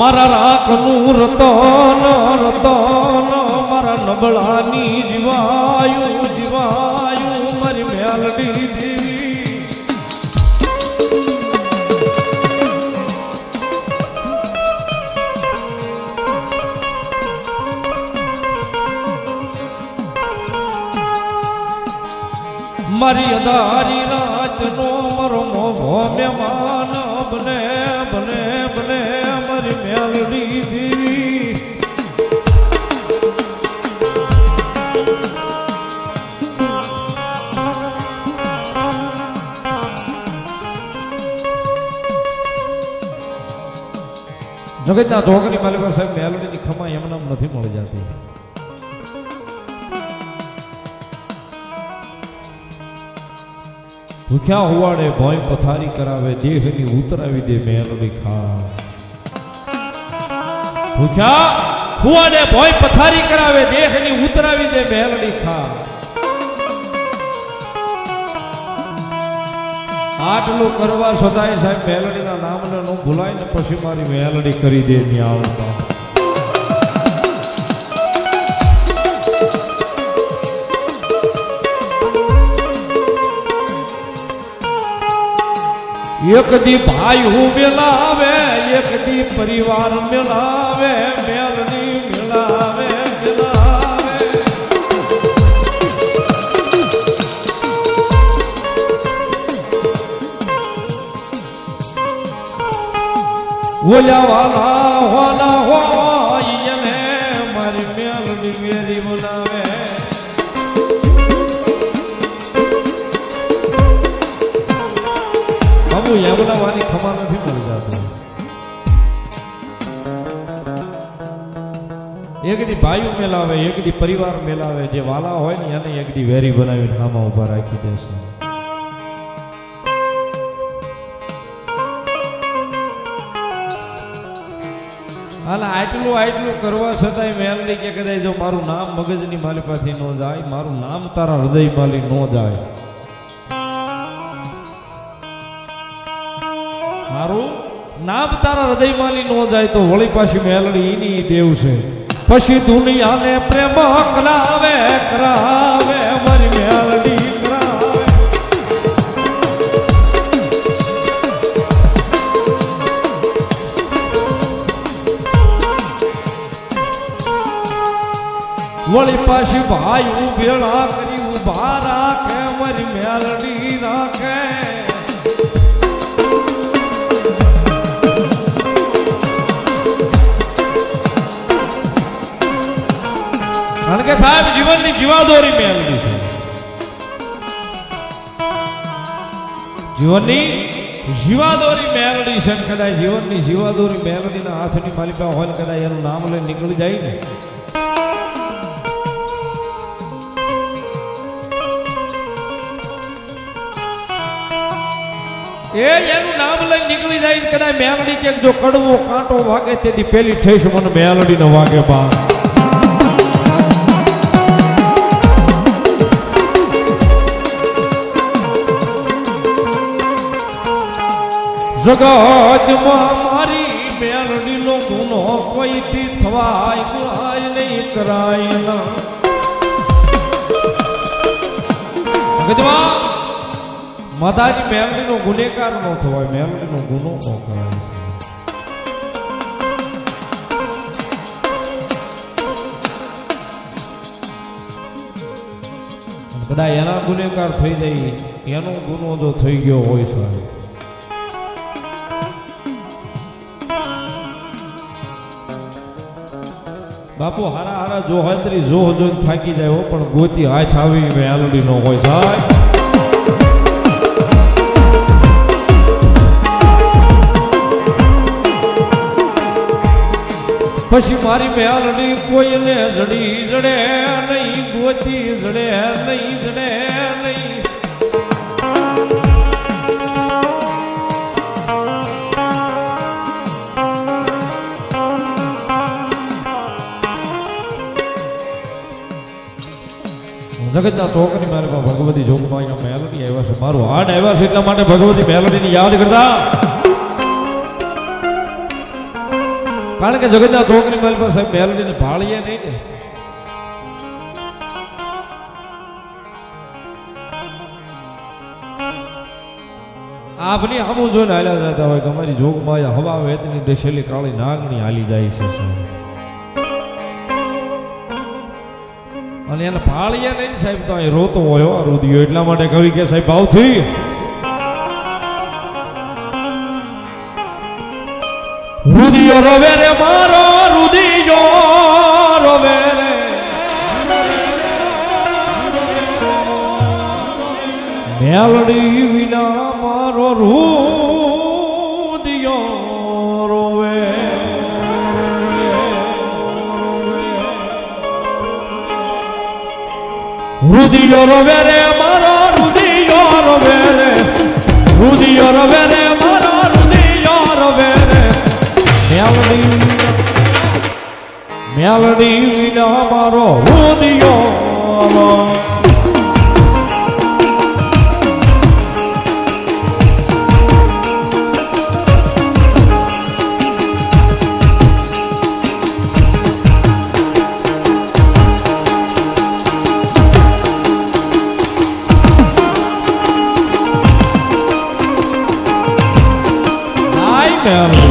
મારા રાખનું રતન રતન મારા નબળાની જીવાયું જીવાયું મારી મેલડી દેવી મારી અધારી રાતનો મારો મોભો મહેમાન બને બને બને મારી મેલડી દેવી જગતના જોગની માલિકા સાહેબ મેલડીની ખમા એમનામ નથી મળી જતી. ભૂખ્યા હોવાડે ભોય પથારી કરાવે દેહની ઉતરાવી દે મેલડી ખા. ભૂખ્યા હોવાડે ભોય પથારી કરાવે દેહની ઉતરાવી દે મેલડી ખા. આટલું કરવા સદાય સાહેબ મેલડીના નામને નો ભૂલાય ને પછી મારી મેલડી કરી દે ન્યાવતા. એક દી ભાઈ હું મેલાવે એક દી પરિવાર મેલાવે મેલડી મેલાવે મેલાવે ઓલા વાલા વાલા હોય એને મારી મેલડી મેરી બોલાવે. એમનાવાની ખમા નથી મળી જતું. એક દી ભાઈઓ મેલાવે એક દી પરિવાર મેલાવે જે વાલા હોય ને એને એક દી વેરી બનાવીને ખામાં ઉભા રાખી દેશે. અને આટલું કરવા છતાંય મેલડી કે કદાચ જો મારું નામ મગજની માલિકાથી ન જાય મારું નામ તારા હૃદય માલી ન જાય મારું નામ તારા હૃદયમાલી નો જાય તો વળી પાછી મેલડી એની દેવ છે. પછી દુનિયાને પ્રેમ કરાવે કરાવે મારી મેલડી કરાવે. વળી પાછી ભાઈ ઉભેળા કરી ઉભા રાખે મારી મેલડી રાખે. કારણ કે સાહેબ જીવનની જીવાદોરી મેલડી છે. જીવનની જીવાદોરી મેલડી છે. કદાચ જીવનની જીવાદોરી મેલડીના હાથની માલિકા હોય ને કદાચ એનું નામ લઈને નીકળી જાય ને એનું નામ લઈને નીકળી જાય ને કદાચ મેલડી કે જો કડવો કાંટો વાગે તેથી પેલી ઠેસ મને મેલડી ન વાગે બા. જગતમાં મારી મેલડીનો ગુનો કોઈથી થવાય કરાય નહીં કરાય ના. જગતમાં માતાજી મેલડીનો ગુનેગાર ન થવાય મેલડીનો ગુનો ન કરાય. કદાચ એના ગુનેગાર થઈ જાય એનો ગુનો જો થઈ ગયો હોય સાહેબ બાપુ હારા હારા જો હોય તરી જોહ જોઈને થાકી જાય પણ ગોતી હાથ આવી મેલડી નો હોય સાહેબ. પછી મારી મેલડી કોઈને જડી જડે નહીં ગોતી જડે નહીં જડે નહીં. જગતના ચોકની મારે ભગવતી જોગમાં અહીંયા મેલડી આવ્યા છે. મારું હાડ આવ્યા છે એટલા માટે ભગવતી મેલડીને યાદ કરતા કારણ કે જગતના છોકરી મારી પાસે સાહેબ મેલડીને ભાળીએ નહીં ને. આપની આમું જોઈને હાલ્યા જતા હોય કે અમારી જોગમાં હવા વેતની ડસેલી કાળી નાગણી હાલી જાય છે અને એને ભાળીએ નહીં સાહેબ તો અહીં રોતો હોય રુદિયો. એટલા માટે કવિ કે સાહેબ ભાવથી રુદિયો રોવે રે મારો રુદિયો રોવે રે મેલડી વિના મારો રુદિયો રોવે. રુદિયો રોવે રે મારો રુદિયો રોવે રે રુદિયો રોવે રે મારો રુદિયો રોવે રે મેલડી વિના મારો રુદિયો રોવે. Yeah.